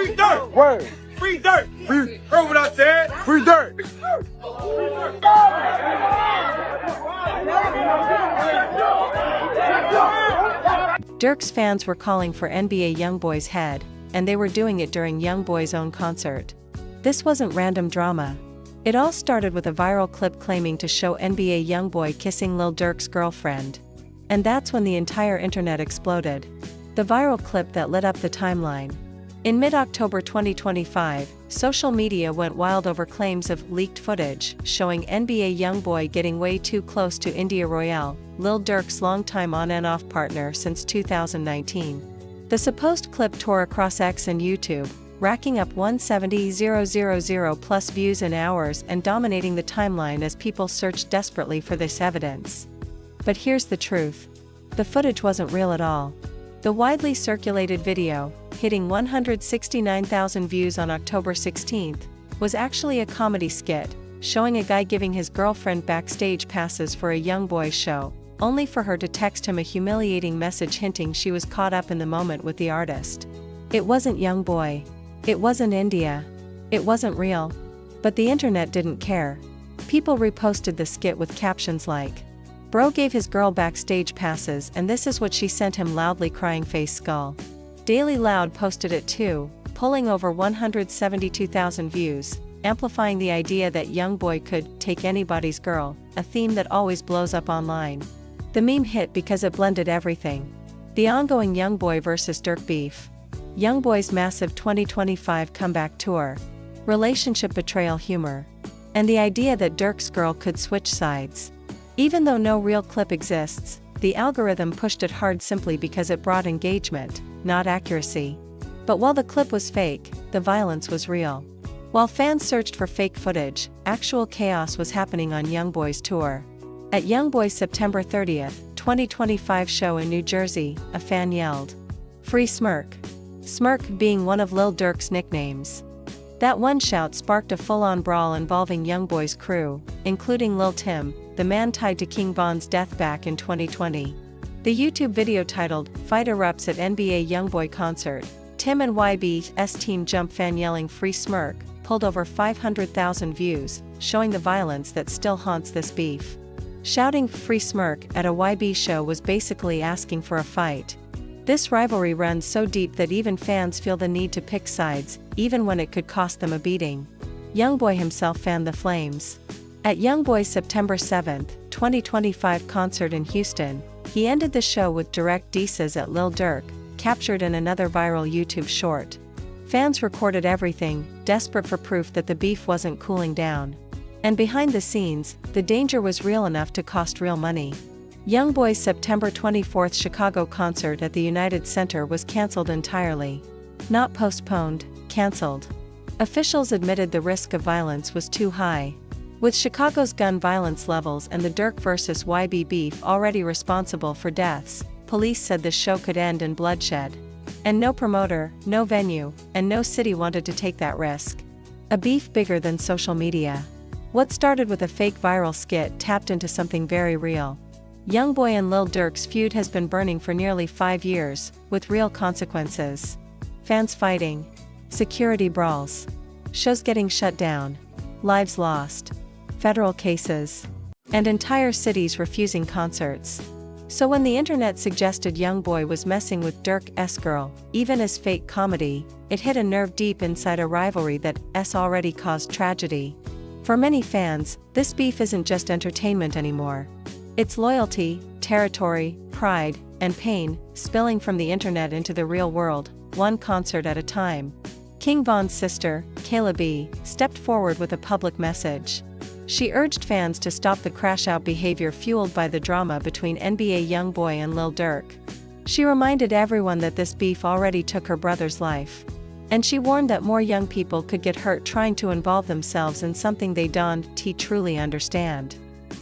Free Durk! Word! Free Durk! Free, Heard what I said? free Durk! Durk's fans were calling for NBA YoungBoy's head, and they were doing it during YoungBoy's own concert. This wasn't random drama. It all started with a viral clip claiming to show NBA YoungBoy kissing Lil Durk's girlfriend. And that's when the entire internet exploded. The viral clip that lit up the timeline. In mid-October 2025, social media went wild over claims of leaked footage showing NBA YoungBoy getting way too close to India Royale, Lil Durk's longtime on and off partner since 2019. The supposed clip tore across X and YouTube, racking up 170,000 plus views in hours and dominating the timeline as people searched desperately for this evidence. But here's the truth. The footage wasn't real at all. The widely circulated video, hitting 169,000 views on October 16, was actually a comedy skit, showing a guy giving his girlfriend backstage passes for a YoungBoy show, only for her to text him a humiliating message hinting she was caught up in the moment with the artist. It wasn't YoungBoy. It wasn't India. It wasn't real. But the internet didn't care. People reposted the skit with captions like, "Bro gave his girl backstage passes and this is what she sent him, loudly crying face skull." Daily Loud posted it too, pulling over 172,000 views, amplifying the idea that YoungBoy could take anybody's girl, a theme that always blows up online. The meme hit because it blended everything. The ongoing YoungBoy vs. Durk beef, YoungBoy's massive 2025 comeback tour, relationship betrayal humor, and the idea that Durk's girl could switch sides. Even though no real clip exists, the algorithm pushed it hard simply because it brought engagement, not accuracy. But while the clip was fake, the violence was real. While fans searched for fake footage, actual chaos was happening on YoungBoy's tour. At YoungBoy's September 30, 2025 show in New Jersey, a fan yelled, "Free Smirk." Smirk being one of Lil Durk's nicknames. That one shout sparked a full-on brawl involving YoungBoy's crew, including Lil Tim, the man tied to King Von's death back in 2020. The YouTube video titled, "Fight Erupts at NBA YoungBoy Concert," Tim and YB's Team Jump fan yelling "Free Smirk," pulled over 500,000 views, showing the violence that still haunts this beef. Shouting "Free Smirk" at a YB show was basically asking for a fight. This rivalry runs so deep that even fans feel the need to pick sides, even when it could cost them a beating. YoungBoy himself fanned the flames. At YoungBoy's September 7, 2025 concert in Houston, he ended the show with direct disses at Lil Durk, captured in another viral YouTube short. Fans recorded everything, desperate for proof that the beef wasn't cooling down. And behind the scenes, the danger was real enough to cost real money. YoungBoy's September 24 Chicago concert at the United Center was canceled entirely. Not postponed, canceled. Officials admitted the risk of violence was too high. With Chicago's gun violence levels and the Durk vs. YB beef already responsible for deaths, police said the show could end in bloodshed. And no promoter, no venue, and no city wanted to take that risk. A beef bigger than social media. What started with a fake viral skit tapped into something very real. YoungBoy and Lil Durk's feud has been burning for nearly 5 years, with real consequences. Fans fighting. Security brawls. Shows getting shut down. Lives lost. Federal cases. And entire cities refusing concerts. So when the internet suggested YoungBoy was messing with Durk's girl, even as fake comedy, it hit a nerve deep inside a rivalry that's already caused tragedy. For many fans, this beef isn't just entertainment anymore. It's loyalty, territory, pride, and pain, spilling from the internet into the real world, one concert at a time. King Von's sister, Kayla B, stepped forward with a public message. She urged fans to stop the crash-out behavior fueled by the drama between NBA YoungBoy and Lil Durk. She reminded everyone that this beef already took her brother's life. And she warned that more young people could get hurt trying to involve themselves in something they don't truly understand.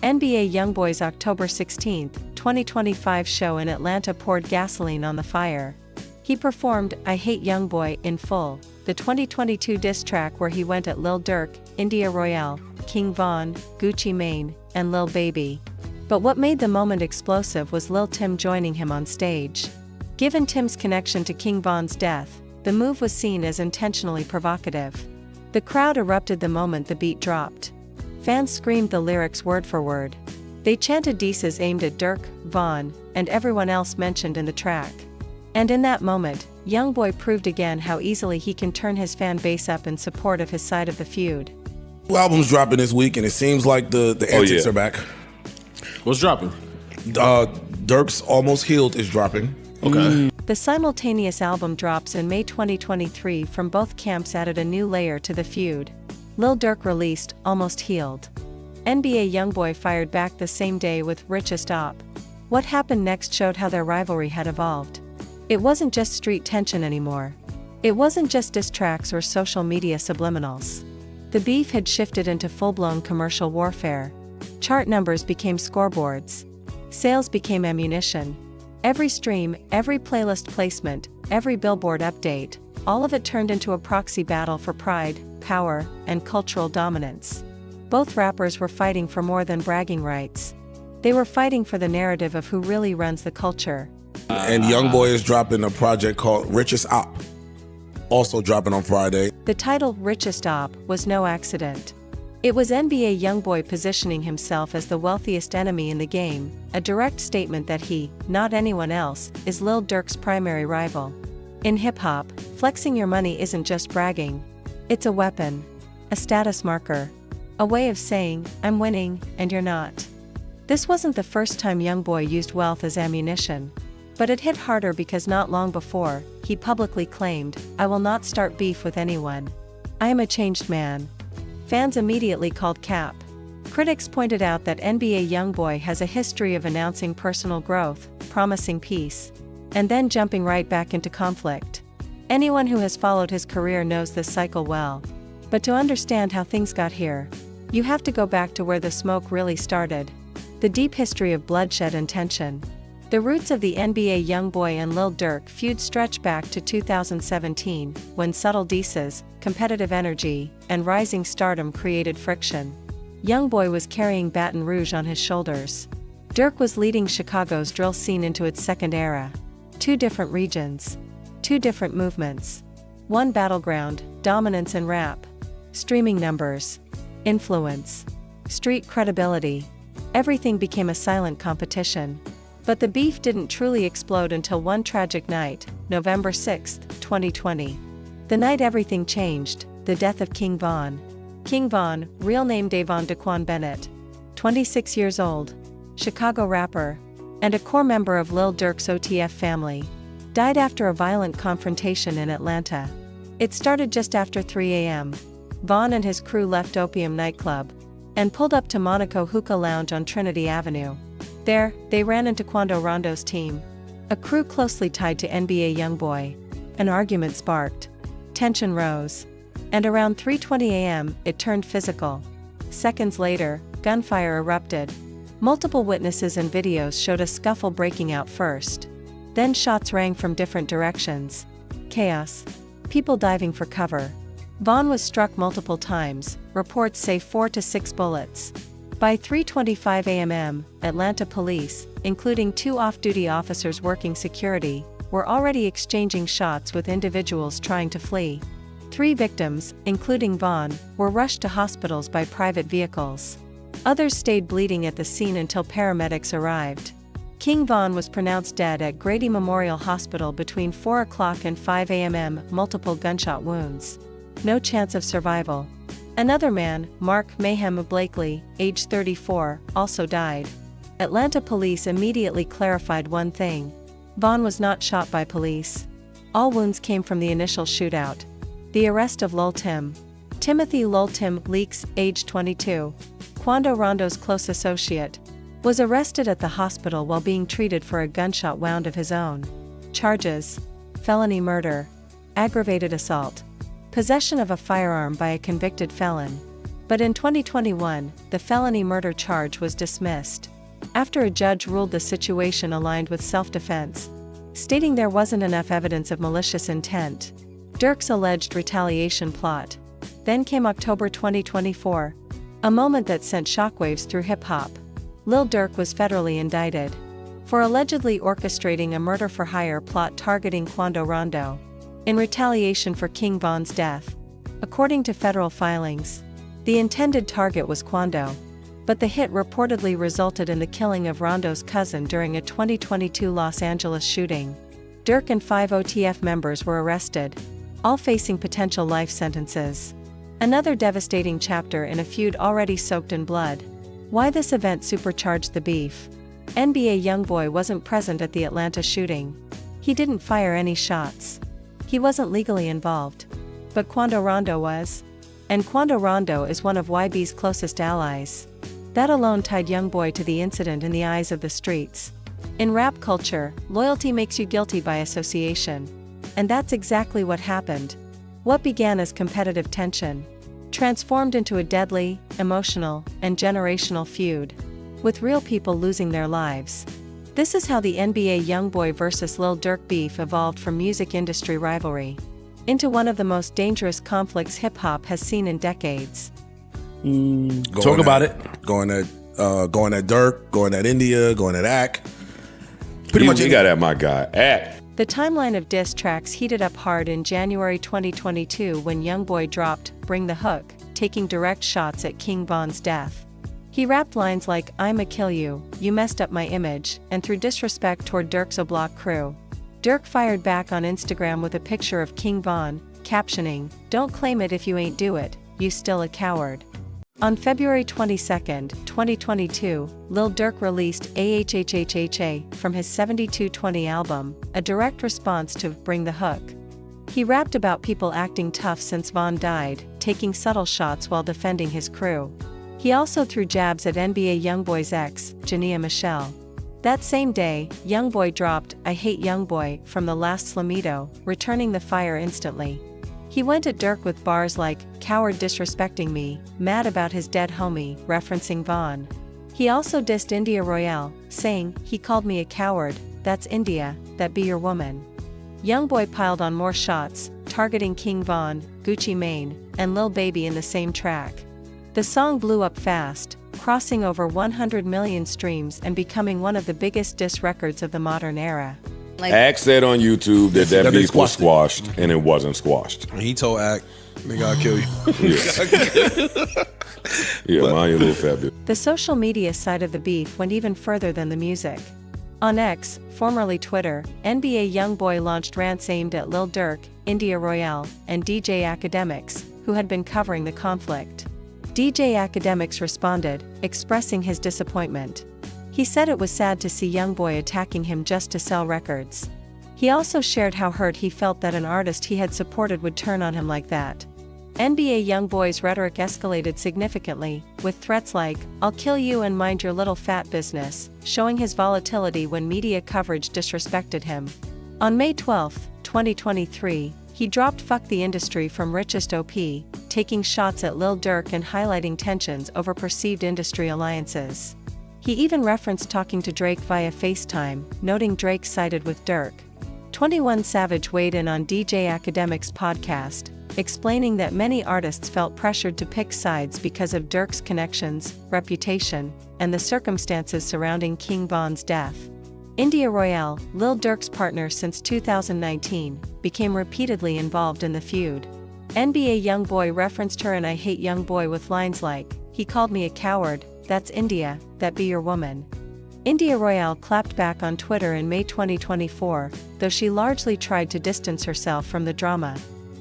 NBA YoungBoy's October 16, 2025 show in Atlanta poured gasoline on the fire. He performed "I Hate YoungBoy" in full, the 2022 diss track where he went at Lil Durk, India Royale, King Von, Gucci Mane, and Lil Baby. But what made the moment explosive was Lil Tim joining him on stage. Given Tim's connection to King Von's death, the move was seen as intentionally provocative. The crowd erupted the moment the beat dropped. Fans screamed the lyrics word for word. They chanted disses aimed at Durk, Von, and everyone else mentioned in the track. And in that moment, YoungBoy proved again how easily he can turn his fan base up in support of his side of the feud. Two albums dropping this week, and it seems like the antics are back. What's dropping? Durk's Almost Healed is dropping. Okay. The simultaneous album drops in May 2023 from both camps added a new layer to the feud. Lil Durk released Almost Healed. NBA YoungBoy fired back the same day with Richest Op. What happened next showed how their rivalry had evolved. It wasn't just street tension anymore. It wasn't just diss tracks or social media subliminals. The beef had shifted into full-blown commercial warfare. Chart numbers became scoreboards. Sales became ammunition. Every stream, every playlist placement, every billboard update, all of it turned into a proxy battle for pride, power, and cultural dominance. Both rappers were fighting for more than bragging rights. They were fighting for the narrative of who really runs the culture. And YoungBoy is dropping a project called Richest Op, also dropping on Friday. The title Richest Op was no accident. It was NBA YoungBoy positioning himself as the wealthiest enemy in the game, a direct statement that he, not anyone else, is Lil Durk's primary rival. In hip-hop, flexing your money isn't just bragging. It's a weapon, a status marker, a way of saying, I'm winning, and you're not. This wasn't the first time YoungBoy used wealth as ammunition. But it hit harder because not long before, he publicly claimed, I will not start beef with anyone. I am a changed man. Fans immediately called cap. Critics pointed out that NBA YoungBoy has a history of announcing personal growth, promising peace, and then jumping right back into conflict. Anyone who has followed his career knows this cycle well. But to understand how things got here, you have to go back to where the smoke really started. The deep history of bloodshed and tension. The roots of the NBA YoungBoy and Lil Durk feud stretch back to 2017, when subtle disses, competitive energy, and rising stardom created friction. YoungBoy was carrying Baton Rouge on his shoulders. Durk was leading Chicago's drill scene into its second era. Two different regions. Two different movements. One battleground, dominance in rap. Streaming numbers. Influence. Street credibility. Everything became a silent competition. But the beef didn't truly explode until one tragic night, November 6, 2020. The night everything changed, the death of King Von. King Von, real name Davon Daquan Bennett. 26 years old. Chicago rapper. And a core member of Lil Durk's OTF family. Died after a violent confrontation in Atlanta. It started just after 3 a.m. Von and his crew left Opium nightclub and pulled up to Monaco Hookah Lounge on Trinity Avenue. There, they ran into Quando Rondo's team, a crew closely tied to NBA YoungBoy. An argument sparked. Tension rose. And around 3:20 a.m., it turned physical. Seconds later, gunfire erupted. Multiple witnesses and videos showed a scuffle breaking out first. Then shots rang from different directions. Chaos. People diving for cover. Von was struck multiple times, reports say 4 to 6 bullets. By 3:25 a.m., Atlanta police, including 2 off-duty officers working security, were already exchanging shots with individuals trying to flee. 3 victims, including Von, were rushed to hospitals by private vehicles. Others stayed bleeding at the scene until paramedics arrived. King Von was pronounced dead at Grady Memorial Hospital between 4 o'clock and 5 a.m. Multiple gunshot wounds. No chance of survival. Another man, Mark Mayhem Blakely, age 34, also died. Atlanta police immediately clarified one thing. Von was not shot by police. All wounds came from the initial shootout. The arrest of Lil Tim. Timothy Lil Tim Leaks, age 22, Quando Rondo's close associate, was arrested at the hospital while being treated for a gunshot wound of his own. Charges: felony murder, aggravated assault, possession of a firearm by a convicted felon. But in 2021, the felony murder charge was dismissed, after a judge ruled the situation aligned with self-defense, stating there wasn't enough evidence of malicious intent. Durk's alleged retaliation plot. Then came October 2024, a moment that sent shockwaves through hip-hop. Lil Durk was federally indicted for allegedly orchestrating a murder-for-hire plot targeting Quando Rondo. in retaliation for King Von's death. According to federal filings, the intended target was Quando, but the hit reportedly resulted in the killing of Rondo's cousin during a 2022 Los Angeles shooting. Durk and 5 OTF members were arrested, all facing potential life sentences. Another devastating chapter in a feud already soaked in blood. Why this event supercharged the beef. NBA YoungBoy wasn't present at the Atlanta shooting. He didn't fire any shots. He wasn't legally involved. But Quando Rondo was. And Quando Rondo is one of YB's closest allies. That alone tied YoungBoy to the incident in the eyes of the streets. In rap culture, loyalty makes you guilty by association. And that's exactly what happened. What began as competitive tension transformed into a deadly, emotional, and generational feud, with real people losing their lives. This is how the NBA YoungBoy vs. Lil Durk beef evolved from music industry rivalry into one of the most dangerous conflicts hip-hop has seen in decades. Talk about it. Going at Durk, going at India, going at Ak. Pretty much you got at my guy, Ak. The timeline of diss tracks heated up hard in January 2022 when YoungBoy dropped Bring the Hook, taking direct shots at King Von's death. He rapped lines like, "I'ma kill you, you messed up my image," and threw disrespect toward Durk's Block crew. Durk fired back on Instagram with a picture of King Von, captioning, "Don't claim it if you ain't do it, you still a coward." On February 22, 2022, Lil Durk released AHHHHA from his 7220 album, a direct response to Bring the Hook. He rapped about people acting tough since Von died, taking subtle shots while defending his crew. He also threw jabs at NBA YoungBoy's ex, Jania Michelle. That same day, YoungBoy dropped I Hate YoungBoy from the last Slamito, returning the fire instantly. He went at Durk with bars like, "Coward disrespecting me, mad about his dead homie," referencing Von. He also dissed India Royale, saying, "He called me a coward, that's India, that be your woman." YoungBoy piled on more shots, targeting King Von, Gucci Mane, and Lil Baby in the same track. The song blew up fast, crossing over 100 million streams and becoming one of the biggest diss records of the modern era. Ak said on YouTube that beef was squashed, and it wasn't squashed. And he told Ak, "Nigga, I'll kill you." Yeah, mind your little fat bitch. The social media side of the beef went even further than the music. On X, formerly Twitter, NBA YoungBoy launched rants aimed at Lil Durk, India Royale, and DJ Academics, who had been covering the conflict. DJ Academics responded, expressing his disappointment. He said it was sad to see YoungBoy attacking him just to sell records. He also shared how hurt he felt that an artist he had supported would turn on him like that. NBA YoungBoy's rhetoric escalated significantly, with threats like, "I'll kill you and mind your little fat business," showing his volatility when media coverage disrespected him. On May 12, 2023, he dropped Fuck the Industry from Richest OP, taking shots at Lil Durk and highlighting tensions over perceived industry alliances. He even referenced talking to Drake via FaceTime, noting Drake sided with Durk. 21 Savage weighed in on DJ Academic's podcast, explaining that many artists felt pressured to pick sides because of Durk's connections, reputation, and the circumstances surrounding King Von's death. India Royale, Lil Durk's partner since 2019, became repeatedly involved in the feud. NBA YoungBoy referenced her in I Hate YoungBoy with lines like, "He called me a coward, that's India, that be your woman." India Royale clapped back on Twitter in May 2024, though she largely tried to distance herself from the drama.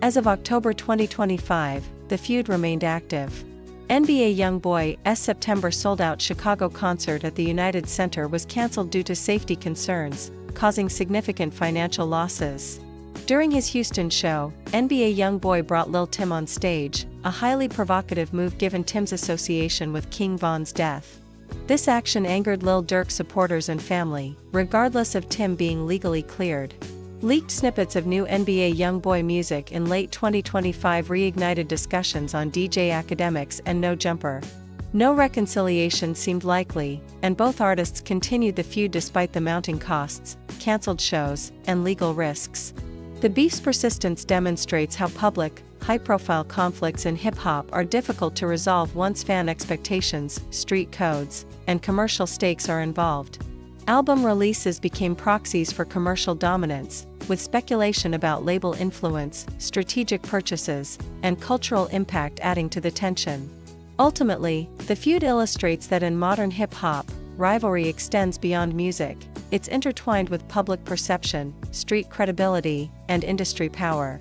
As of October 2025, the feud remained active. NBA YoungBoy's September sold-out Chicago concert at the United Center was canceled due to safety concerns, causing significant financial losses. During his Houston show, NBA YoungBoy brought Lil Tim on stage, a highly provocative move given Tim's association with King Von's death. This action angered Lil Durk supporters and family, regardless of Tim being legally cleared. Leaked snippets of new NBA YoungBoy music in late 2025 reignited discussions on DJ Academics and No Jumper. No reconciliation seemed likely, and both artists continued the feud despite the mounting costs, cancelled shows, and legal risks. The beef's persistence demonstrates how public, high-profile conflicts in hip-hop are difficult to resolve once fan expectations, street codes, and commercial stakes are involved. Album releases became proxies for commercial dominance, with speculation about label influence, strategic purchases, and cultural impact adding to the tension. Ultimately, the feud illustrates that in modern hip-hop, rivalry extends beyond music. It's intertwined with public perception, street credibility, and industry power.